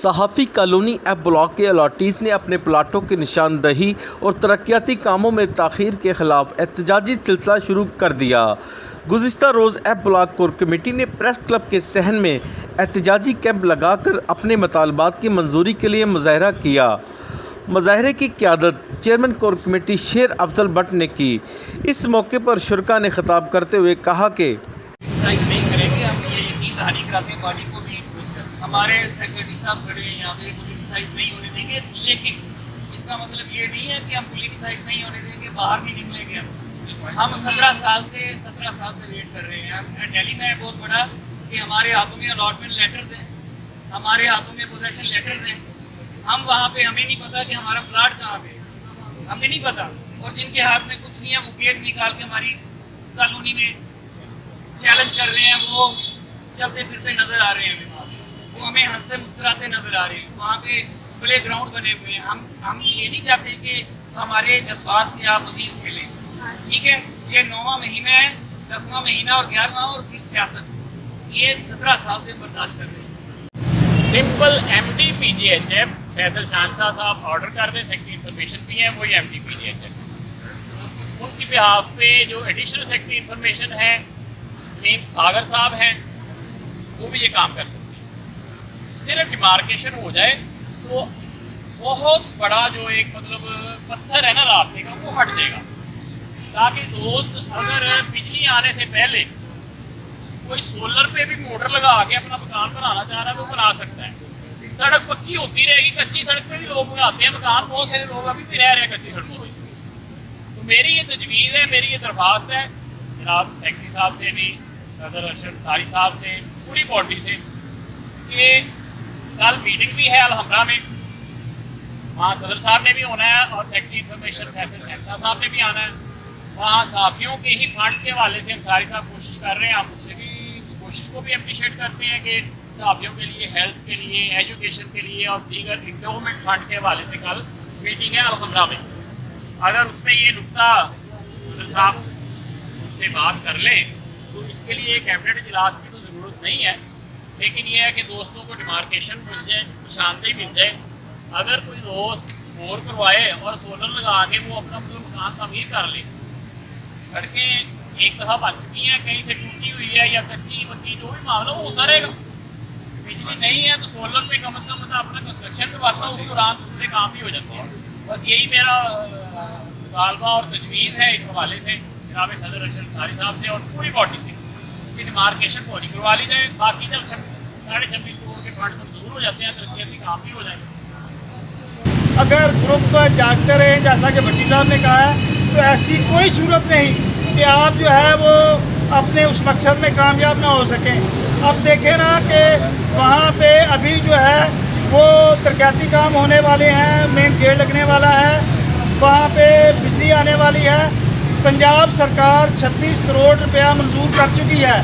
सहाफ़ी colony F block के allottees ने अपने प्लाटों की निशानदही और तरक्याती कामों में ताख़ीर के ख़िलाफ़ एहतजाजी सिलसिला शुरू कर दिया। गुज़िश्ता रोज़ एफ ब्लॉक कोर कमेटी ने प्रेस क्लब के सहन में एहतजाजी कैंप लगाकर अपने मतालबात की मंजूरी के लिए मुज़ाहरा किया। मुज़ाहरे की क़यादत चेयरमैन कोर कमेटी शेर अफजल भट्ट ने की। इस मौके पर शुरका ने खिताब करते हुए कहा कि नहीं करेंगे, हम ये यकीन दहानी कराते हैं पार्टी को भी। हमारे सेक्रेटरी साहब खड़े हैं यहाँ पे, पॉलिटिसाइज नहीं होने देंगे, लेकिन इसका मतलब ये नहीं है कि हम पॉलिटिसाइज नहीं होने देंगे, बाहर नहीं निकलेंगे। हम 17 साल से वेट कर रहे हैं। दिल्ली में है बहुत बड़ा कि हमारे हाथों में अलॉटमेंट लेटर्स हैं, हमारे हाथों में पोजेशन लेटर्स हैं। हम वहाँ पे, हमें नहीं पता कि हमारा प्लाट कहाँ पे, हमें नहीं पता। और जिनके हाथ में कुछ नहीं है वो गेट निकाल के हमारी कॉलोनी में चैलेंज कर रहे हैं, वो चलते फिरते नजर आ रहे हैं, वो हमें हंसते मुस्कुराते नजर आ रहे हैं। वहाँ पे प्ले ग्राउंड बने हुए हैं। हम ये नहीं चाहते कि हमारे जज्बात से आप मजीद खेलें, ठीक है। ये 9वां महीना है, 10वां महीना और 11वां, और फिर सियासत। ये 17 साल से बर्दाश्त कर रहे हैं। Simple MD PGHF Faisal Shahanshah साहब ऑर्डर कर दें, सेक्रेटरी इंफॉर्मेशन भी है वही MD PGHF। उनकी बिहाफ पे जो एडिशनल सेक्रेटरी इंफॉर्मेशन है सलीम सागर साहब हैं, वो भी ये काम कर सकते हैं। सिर्फ डिमार्केशन हो जाए तो बहुत बड़ा जो एक मतलब पत्थर है ना रास्ते का, वो हट जाएगा, ताकि दोस्त अगर बिजली आने से पहले कोई सोलर पे भी मोटर लगा के अपना मकान बनाना चाह रहा है वो बना सकता है। सड़क पक्की होती रहेगी, कच्ची सड़क पे भी लोग बनाते हैं मकान, बहुत सारे लोग अभी भी रह रहे हैं कच्ची सड़कों पर। तो मेरी ये तजवीज़ है, मेरी ये दरख्वास्त है जनाब सेक्रेटरी साहब से भी, सदर अरशद अंसारी साहब से, पूरी बॉडी से, कि कल मीटिंग भी है अलहमरा में, वहाँ सदर साहब ने भी होना है और सेक्रेटरी इंफॉर्मेशन फैसल शाहनशाह साहब ने भी आना है। वहाँ सहाफ़ियों के ही फंड्स के हवाले से अंसारी साहब कोशिश कर रहे हैं, हम उससे भी उस कोशिश को भी अप्रिशिएट करते हैं कि सहाफ़ियों के लिए, हेल्थ के लिए, एजुकेशन के लिए और दीगर इंडोमेंट फंड के हवाले से कल मीटिंग है अलहमरा में। अगर उसमें ये नुकता सदर साहब से बात कर लें तो इसके लिए कैबिनेट इजलास की तो ज़रूरत नहीं है, लेकिन ये है कि दोस्तों को डिमार्केशन मिल जाए, निशानदेही मिल जाए। अगर कोई दोस्त बोर करवाए और सोलर लगा के वो अपना मकान तमीर कर ले, सड़कें एक दफ़ा बन चुकी हैं, कहीं से टूटी हुई है या कच्ची पक्की जो भी मामला वो होता रहेगा। बिजली नहीं है तो सोलर पे कम से कम मतलब अपना कंस्ट्रक्शन करवाता उस दौरान दूसरे काम भी हो जाते हैं। बस यही मेरा मुतालबा और तजवीज़ है इस हवाले से जनाब सदर अरशद अंसारी साहब से और पूरी बॉडी से कि डिमार्केशन पूरी करवा ली जाए। बाकी जब 26.5 करोड़ के फंड मंजूर हो जाते हैं, तरक्याती काम भी हो जाएंगे। अगर ग्रुप जागते रहे जैसा कि भट्टी साहब ने कहा है, तो ऐसी कोई सूरत नहीं कि आप जो है वो अपने उस मकसद में कामयाब ना हो सकें। अब देखें ना कि वहाँ पे अभी जो है वो तरक्याती काम होने वाले हैं, मेन गेट लगने वाला है, वहाँ पे बिजली आने वाली है। पंजाब सरकार 26 करोड़ रुपया मंजूर कर चुकी है।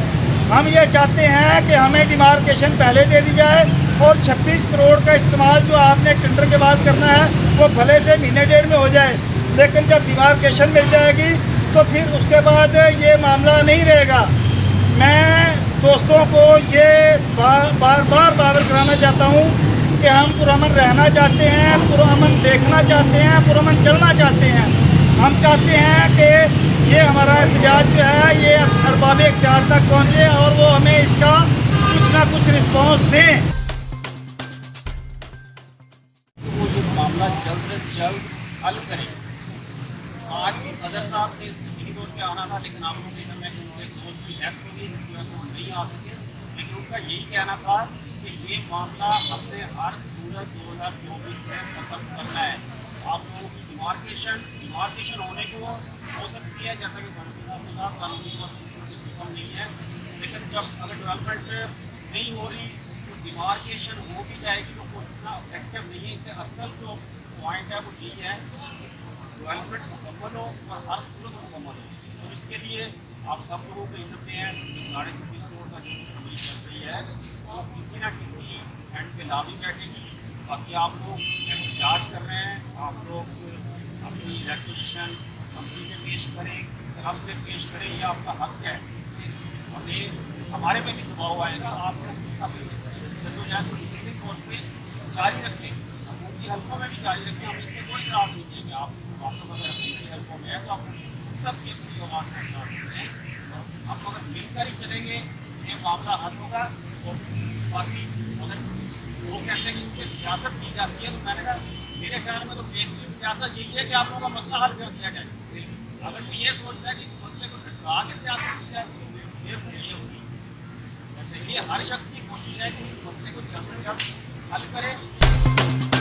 हम ये चाहते हैं कि हमें डिमार्केशन पहले दे दी जाए और 26 करोड़ का इस्तेमाल जो आपने टेंडर के बाद करना है वो भले से महीने डेढ़ में हो जाए, लेकिन जब डिमार्केशन मिल जाएगी तो फिर उसके बाद ये मामला नहीं रहेगा। मैं दोस्तों को ये बार बार कराना चाहता हूँ कि हम पुरअमन रहना चाहते हैं, पुरअमन देखना चाहते हैं, पुरअमन चलना चाहते हैं। हम चाहते हैं कि ये हमारा एहतजाज जो है ये अरबाब इख्तियार तक पहुँचे और वो हमें इसका कुछ ना कुछ रिस्पॉन्स दें। वो जो मामला जल्द से जल्द हल करें। आज भी सदर साहब ने सिटी बोर्ड पे आना था, लेकिन आप लोग देखा मैं उनके दोस्त की डेथ हो गई जिसकी वजह से वो नहीं आ सके, लेकिन उनका यही कहना था कि ये मामला हमने हर सूरत 2024 में खत्म करना है। आप लोगों की डिमार्केशन होने को हो सकती है, जैसा कि भट्टी साहब ने कहा कानूनी और सिस्टम नहीं है, लेकिन जब अगर डेवलपमेंट नहीं हो रही तो डिमार्केशन हो भी जाएगी तो कुछ इतना इफेक्टिव नहीं है। इसका असल जो पॉइंट है वो यही है डेवलपमेंट मुकम्मल हो और हर सूरत मुकम्मल हो। तो इसके लिए आप सब लोगों को इज्जत हैं, 26.5 करोड़ का जो भी समरी चल रही है तो किसी ना किसी एंड पे लाभी बैठेगी। बाकी आप लोग एहतजाज कर रहे हैं, आप लोग अपनी रेक्विजिशन असम्बली में पेश करें, क्लब में पेश करें, ये आपका हक है। इससे हमें हमारे पे भी दबाव आएगा। आप लोग सब जद्दोजहद को तौर पर जारी रखें, अमूमती हल्कों में भी जारी रखें। हम इसमें कोई खराब नहीं देंगे। आप अगर अमूमती हल्कों में है तो आप तब ये बात पहुँचा सकते हैं। हम अगर मिलकर ही चलेंगे ये मामला हल होगा। और बाकी अगर वो कहते हैं कि इसमें सियासत की जाती है, तो मैंने कहा मेरे ख्याल में तो बेहतरीन सियासत यही है कि आप लोगों का मसला हल कर दिया जाए। अगर तो ये सोचता है कि इस मसले को हटा के सियासत की जाए, ये भूलिए होगी। जैसे ये हर शख्स की कोशिश है कि इस मसले को जल्द से जल्द हल करे।